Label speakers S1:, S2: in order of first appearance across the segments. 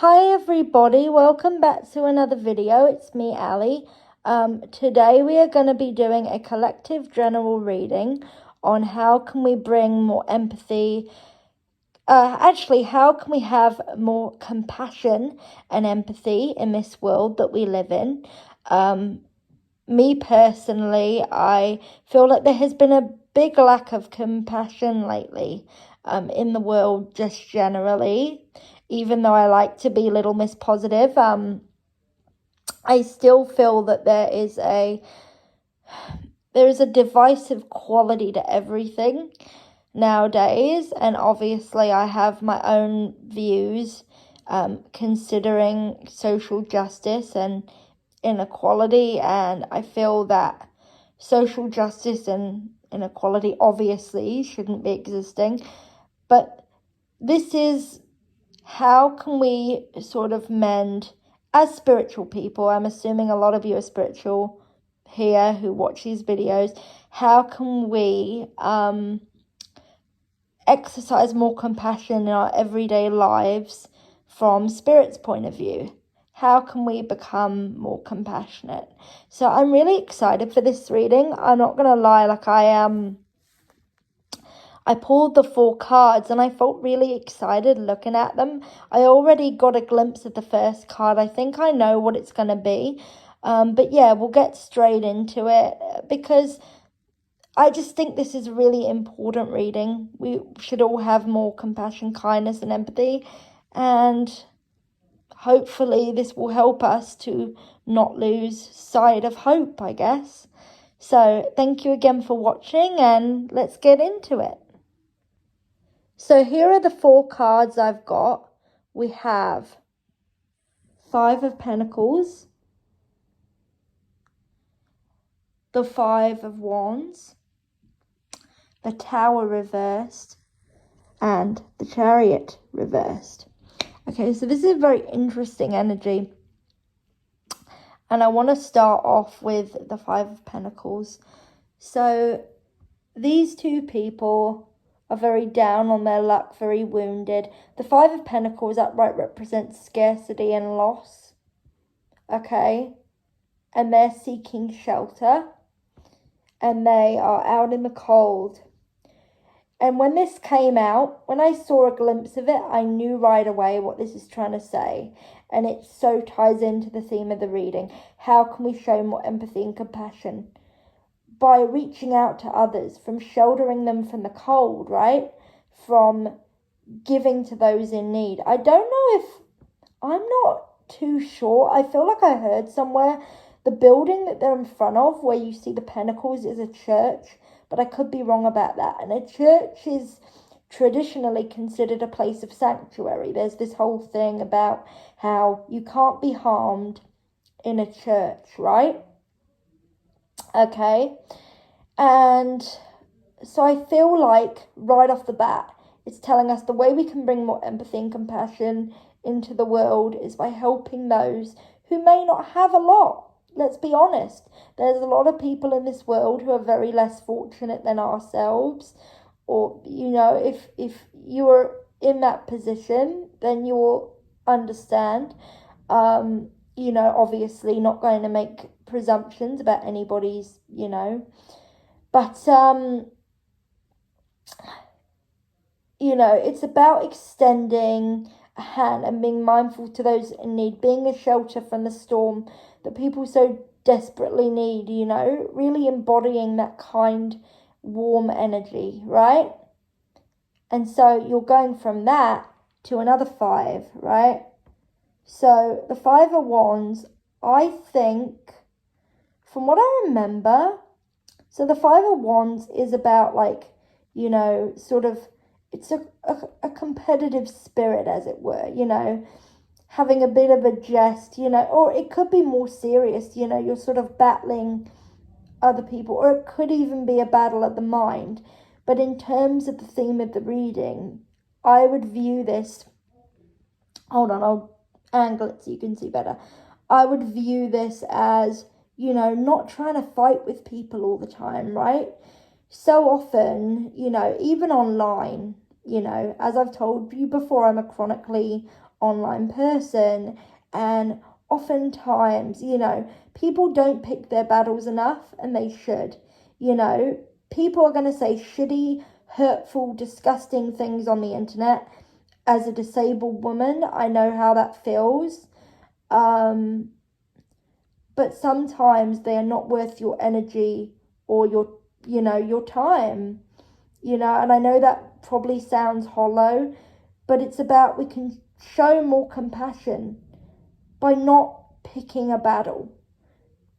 S1: Hi everybody, welcome back to another video. It's me, Ali. Today we are going to be doing a collective general reading on how can we bring more empathy, how can we have more compassion and empathy in this world that we live in. Me personally, I feel like there has been a big lack of compassion lately in the world just generally. Even though I like to be Little Miss Positive, I still feel that there is a divisive quality to everything nowadays, and obviously I have my own views considering social justice and inequality, and I feel that social justice and inequality obviously shouldn't be existing, but this is how can we sort of mend, as spiritual people, I'm assuming a lot of you are spiritual here who watch these videos, how can we exercise more compassion in our everyday lives from Spirit's point of view? How can we become more compassionate? So I'm really excited for this reading. I'm not going to lie, I pulled the 4 cards and I felt really excited looking at them. I already got a glimpse of the first card. I think I know what it's going to be. But yeah, we'll get straight into it because I just think this is a really important reading. We should all have more compassion, kindness, and empathy. And hopefully this will help us to not lose sight of hope, I guess. So thank you again for watching and let's get into it. So here are the 4 cards I've got. We have 5 of Pentacles, the 5 of Wands, the Tower reversed, and the Chariot reversed. Okay, so this is a very interesting energy. And I want to start off with the 5 of Pentacles. So these 2 people are very down on their luck, very wounded. The 5 of Pentacles upright represents scarcity and loss. Okay? And they're seeking shelter. And they are out in the cold. And when this came out, when I saw a glimpse of it, I knew right away what this is trying to say. And it so ties into the theme of the reading. How can we show more empathy and compassion? By reaching out to others, from sheltering them from the cold, right? From giving to those in need. I don't know if, I'm not too sure. I feel like I heard somewhere the building that they're in front of, where you see the pentacles, is a church, but I could be wrong about that. And a church is traditionally considered a place of sanctuary. There's this whole thing about how you can't be harmed in a church, right? Okay, and so I feel like right off the bat, it's telling us the way we can bring more empathy and compassion into the world is by helping those who may not have a lot. Let's be honest. There's a lot of people in this world who are very less fortunate than ourselves. Or, you know, if you are in that position, then you will understand. You know, obviously not going to make presumptions about anybody's, you know. But, you know, it's about extending a hand and being mindful to those in need, being a shelter from the storm that people so desperately need, you know, really embodying that kind, warm energy, right? And so you're going from that to another 5, right? So the 5 of Wands, I think, from what I remember, so the 5 of Wands is about, like, you know, sort of, it's a competitive spirit, as it were, you know, having a bit of a jest, you know, or it could be more serious, you know, you're sort of battling other people, or it could even be a battle of the mind. But in terms of the theme of the reading, I would view this, hold on, I'll angle it so you can see better. I would view this as, you know, not trying to fight with people all the time, right? So often, you know, even online, you know, as I've told you before, I'm a chronically online person. And oftentimes, you know, people don't pick their battles enough, and they should. You know, people are going to say shitty, hurtful, disgusting things on the internet. As a disabled woman, I know how that feels. But sometimes they are not worth your energy or your, you know, your time. You know, and I know that probably sounds hollow, but it's about, we can show more compassion by not picking a battle,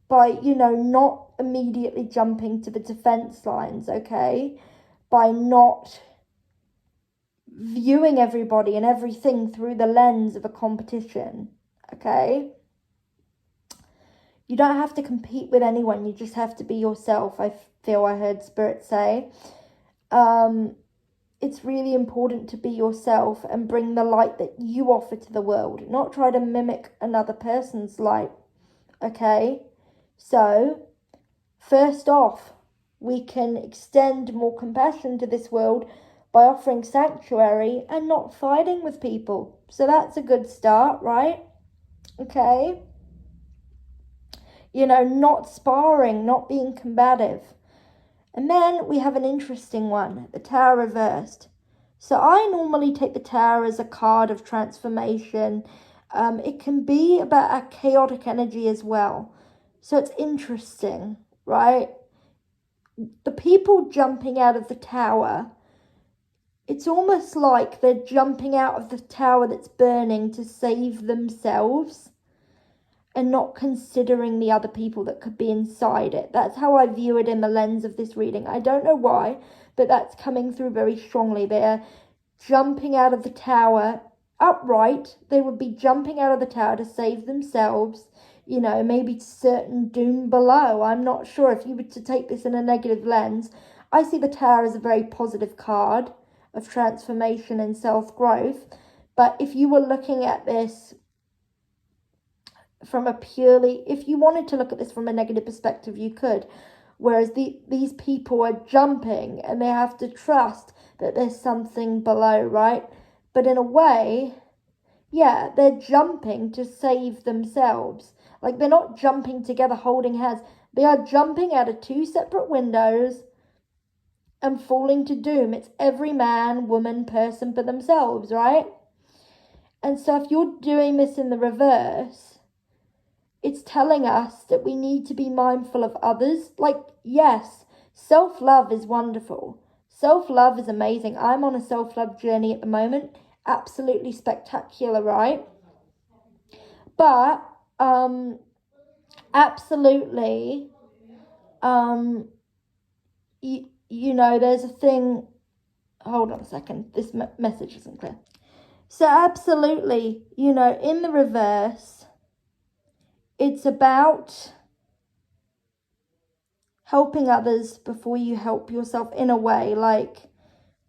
S1: by, you know, not immediately jumping to the defense lines, okay? By not viewing everybody and everything through the lens of a competition, okay? You don't have to compete with anyone, you just have to be yourself, I feel I heard Spirit say. It's really important to be yourself and bring the light that you offer to the world, not try to mimic another person's light, okay? So, first off, we can extend more compassion to this world by offering sanctuary and not fighting with people. So that's a good start, right? Okay? You know, not sparring, not being combative. And then we have an interesting one, the Tower reversed. So I normally take the Tower as a card of transformation. It can be about a chaotic energy as well. So it's interesting, right? The people jumping out of the Tower, it's almost like they're jumping out of the tower that's burning to save themselves and not considering the other people that could be inside it. That's how I view it in the lens of this reading. I don't know why, but that's coming through very strongly. They're jumping out of the tower upright. They would be jumping out of the tower to save themselves, you know, maybe to certain doom below. I'm not sure. If you were to take this in a negative lens, I see the Tower as a very positive card of transformation and self-growth. But if you were looking at this from a purely, if you wanted to look at this from a negative perspective, you could. Whereas these people are jumping and they have to trust that there's something below, right? But in a way, yeah, they're jumping to save themselves. Like, they're not jumping together holding hands. They are jumping out of two separate windows and falling to doom. It's every man, woman, person for themselves, right? And so if you're doing this in the reverse, it's telling us that we need to be mindful of others. Like, yes, self-love is wonderful. Self-love is amazing. I'm on a self-love journey at the moment. Absolutely spectacular, right? But, absolutely, you know, there's a thing, hold on a second, this message isn't clear. So absolutely, you know, in the reverse, it's about helping others before you help yourself, in a way, like,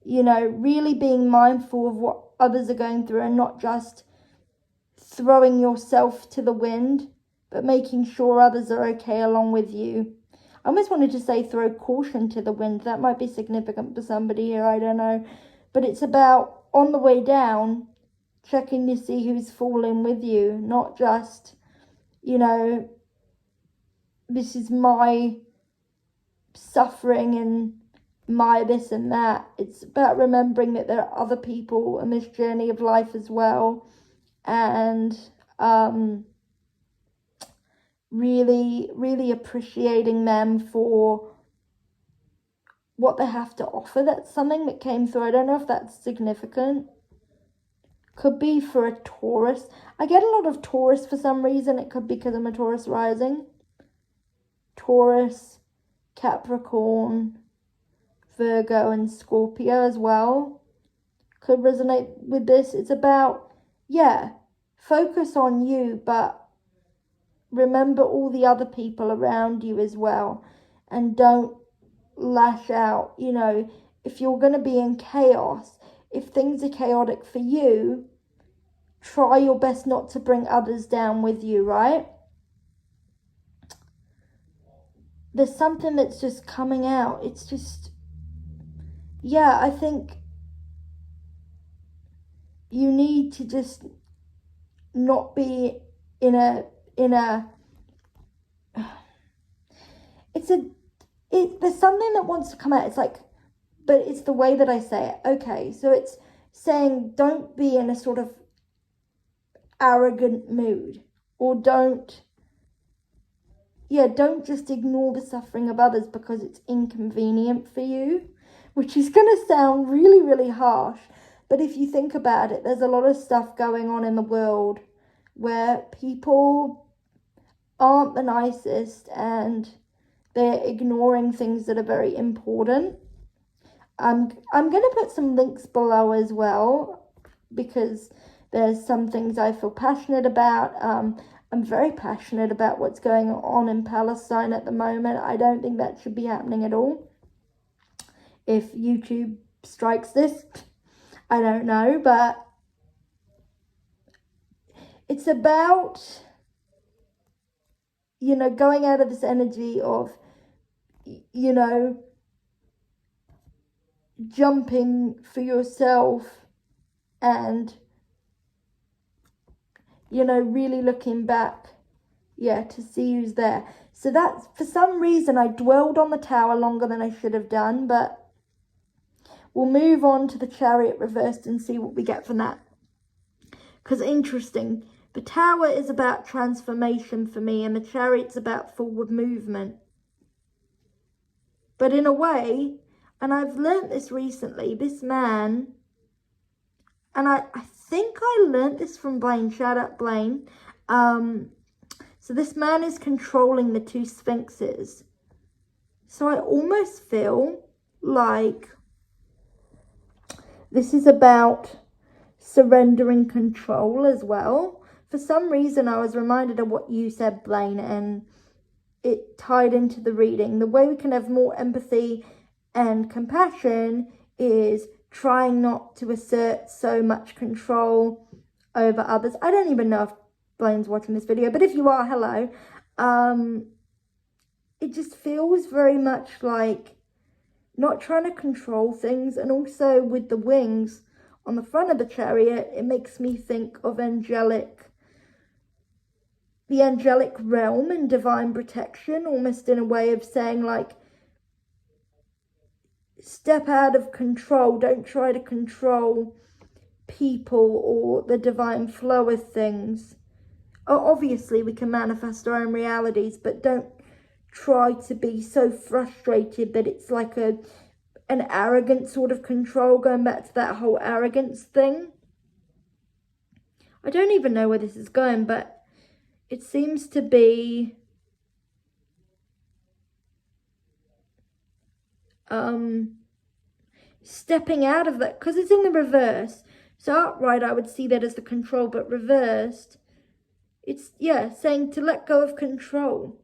S1: you know, really being mindful of what others are going through and not just throwing yourself to the wind, but making sure others are okay along with you. I almost wanted to say throw caution to the wind. That might be significant for somebody here, I don't know. But it's about, on the way down, checking to see who's falling with you, not just, you know, this is my suffering and my this and that. It's about remembering that there are other people on this journey of life as well, and really appreciating them for what they have to offer. That's something that came through. I don't know if that's significant. Could be for a Taurus. I get a lot of Taurus for some reason. It could be because I'm a Taurus rising. Taurus, Capricorn, Virgo and Scorpio as well could resonate with this. It's about, yeah, focus on you, but remember all the other people around you as well, and don't lash out. You know, if you're going to be in chaos, if things are chaotic for you, try your best not to bring others down with you, right? There's something that's just coming out. It's just, yeah, I think you need to just not be in a there's something that wants to come out. It's like, but it's the way that I say it. Okay, so it's saying don't be in a sort of arrogant mood, or don't just ignore the suffering of others because it's inconvenient for you, which is going to sound really, really harsh. But if you think about it, there's a lot of stuff going on in the world where people aren't the nicest and they're ignoring things that are very important. I'm going to put some links below as well, because there's some things I feel passionate about. I'm very passionate about what's going on in Palestine at the moment. I don't think that should be happening at all. If YouTube strikes this, I don't know, but it's about, going out of this energy of, jumping for yourself and, really looking back, to see who's there. So that's, for some reason, I dwelled on the tower longer than I should have done, but we'll move on to the Chariot reversed and see what we get from that. Because interesting, the tower is about transformation for me, and the Chariot's about forward movement. But in a way, and I've learnt this recently, this man, and I think I learnt this from Blaine, shout out Blaine. So this man is controlling the two sphinxes. So I almost feel like this is about surrendering control as well. For some reason, I was reminded of what you said, Blaine, and it tied into the reading. The way we can have more empathy and compassion is trying not to assert so much control over others. I don't even know if Blaine's watching this video, but if you are, hello. It just feels very much like not trying to control things. And also with the wings on the front of the Chariot, it makes me think of the angelic realm and divine protection, almost in a way of saying, like, step out of control. Don't try to control people or the divine flow of things. Obviously, we can manifest our own realities, but don't try to be so frustrated that it's like an arrogant sort of control, going back to that whole arrogance thing. I don't even know where this is going, but it seems to be stepping out of that, because it's in the reverse. So upright, I would see that as the control, but reversed, it's, saying to let go of control.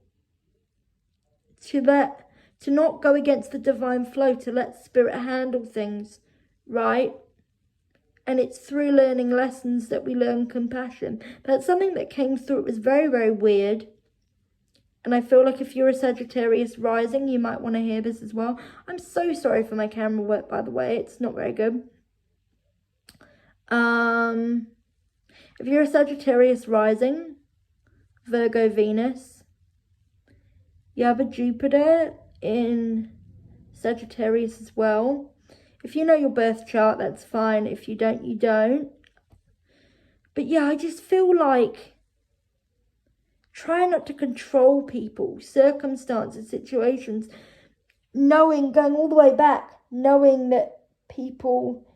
S1: To not go against the divine flow, to let spirit handle things, right? And it's through learning lessons that we learn compassion. That's something that came through. It was very, very weird. And I feel like if you're a Sagittarius rising, you might want to hear this as well. I'm so sorry for my camera work, by the way. It's not very good. If you're a Sagittarius rising, Virgo Venus, you have a Jupiter in Sagittarius as well. If you know your birth chart, that's fine. If you don't, you don't. But yeah, I just feel like try not to control people, circumstances, situations, going all the way back, knowing that people,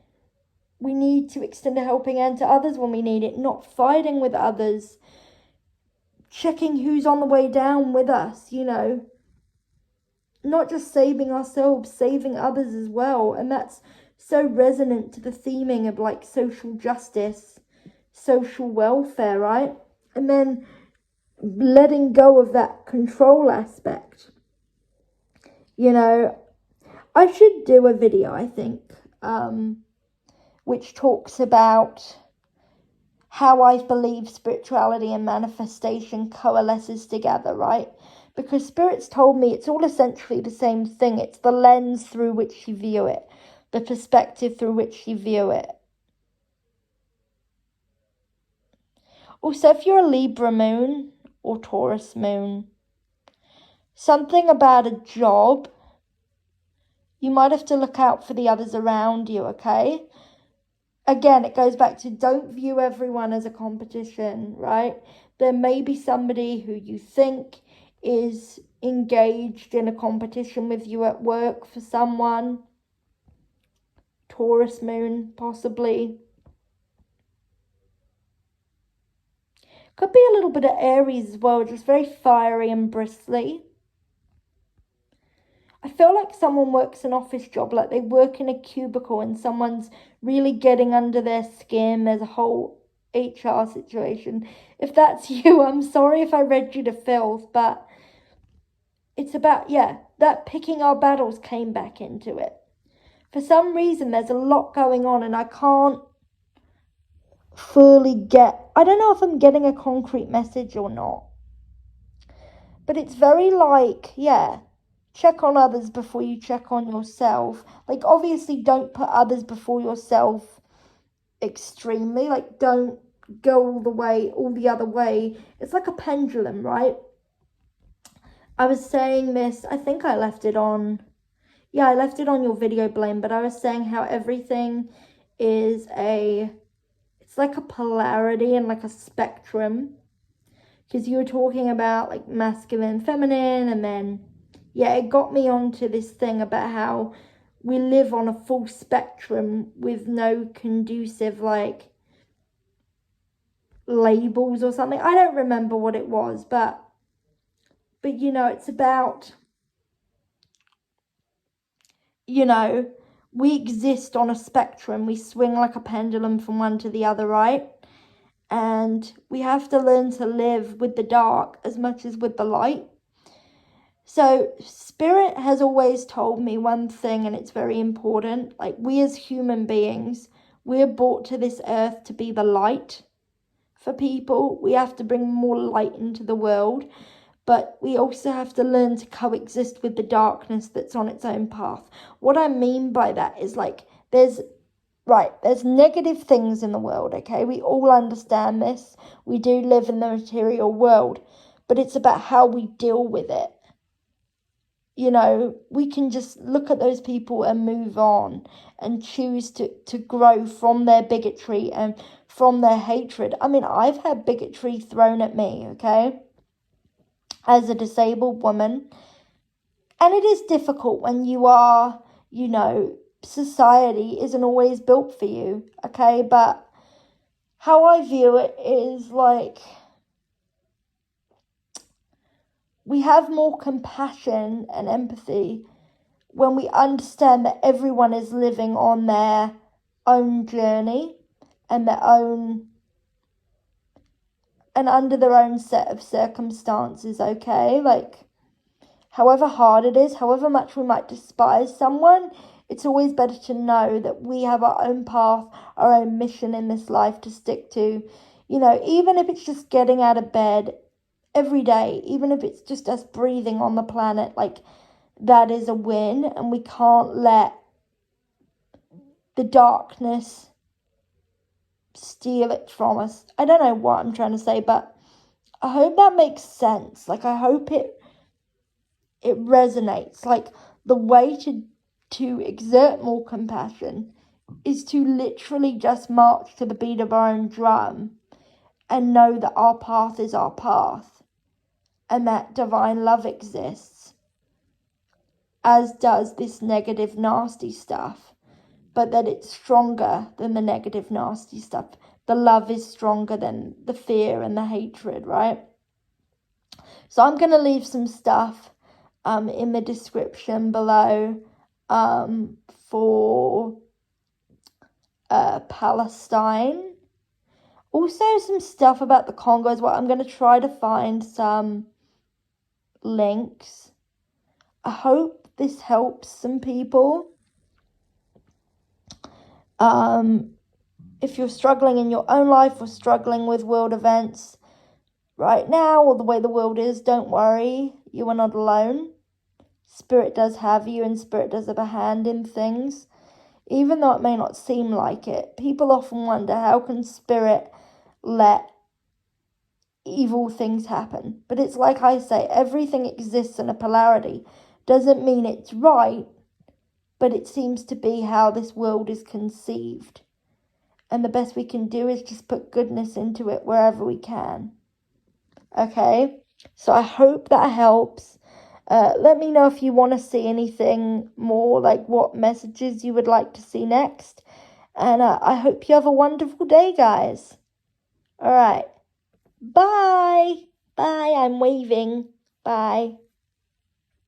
S1: we need to extend a helping hand to others when we need it, not fighting with others, checking who's on the way down with us, not just saving ourselves, saving others as well. And that's so resonant to the theming of like social justice, social welfare, right? And then letting go of that control aspect. I should do a video, I think, which talks about how I believe spirituality and manifestation coalesces together, right? Because Spirit's told me it's all essentially the same thing. It's the lens through which you view it, the perspective through which you view it. Also, if you're a Libra moon or Taurus moon, something about a job, you might have to look out for the others around you, okay? Again, it goes back to don't view everyone as a competition, right? There may be somebody who you think is engaged in a competition with you at work for someone. Taurus moon, possibly. Could be a little bit of Aries as well, just very fiery and bristly. I feel like someone works an office job, like they work in a cubicle and someone's really getting under their skin. There's a whole HR situation. If that's you, I'm sorry if I read you to filth, but it's about, that picking our battles came back into it. For some reason, there's a lot going on and I can't fully I don't know if I'm getting a concrete message or not. But it's very like, check on others before you check on yourself. Like, obviously, don't put others before yourself extremely. Like, don't go all the other way. It's like a pendulum, right? I was saying this, I think I left it on, I left it on your video, Blaine, but I was saying how everything is it's like a polarity and like a spectrum. Because you were talking about like masculine, feminine, and then, it got me onto this thing about how we live on a full spectrum with no conducive like labels or something. I don't remember what it was, but it's about, we exist on a spectrum. We swing like a pendulum from one to the other, right? And we have to learn to live with the dark as much as with the light. So Spirit has always told me one thing, and it's very important. Like, we as human beings, we're brought to this earth to be the light for people. We have to bring more light into the world. But we also have to learn to coexist with the darkness that's on its own path. What I mean by that is like, there's negative things in the world, okay? We all understand this. We do live in the material world, but it's about how we deal with it. We can just look at those people and move on and choose to grow from their bigotry and from their hatred. I mean, I've had bigotry thrown at me, okay? As a disabled woman. And it is difficult when you are, society isn't always built for you, okay? But how I view it is like, we have more compassion and empathy when we understand that everyone is living on their own journey and under their own set of circumstances, okay? Like, however hard it is, however much we might despise someone, it's always better to know that we have our own path, our own mission in this life to stick to. Even if it's just getting out of bed every day, even if it's just us breathing on the planet, like, that is a win. And we can't let the darkness steal it from us. I don't know what I'm trying to say, but I hope that makes sense. Like, I hope it resonates. Like, the way to exert more compassion is to literally just march to the beat of our own drum and know that our path is our path and that divine love exists, as does this negative, nasty stuff, but that it's stronger than the negative, nasty stuff. The love is stronger than the fear and the hatred, right? So I'm going to leave some stuff in the description below for Palestine. Also some stuff about the Congo as well. I'm going to try to find some links. I hope this helps some people. If you're struggling in your own life or struggling with world events right now or the way the world is, don't worry. You are not alone. Spirit does have you, and Spirit does have a hand in things. Even though it may not seem like it, people often wonder, how can Spirit let evil things happen. But it's like I say, everything exists in a polarity. Doesn't mean it's right, but it seems to be how this world is conceived. And the best we can do is just put goodness into it wherever we can. Okay? So I hope that helps. Let me know if you want to see anything more, like what messages you would like to see next. And I hope you have a wonderful day, guys. All right. Bye. Bye. I'm waving. Bye.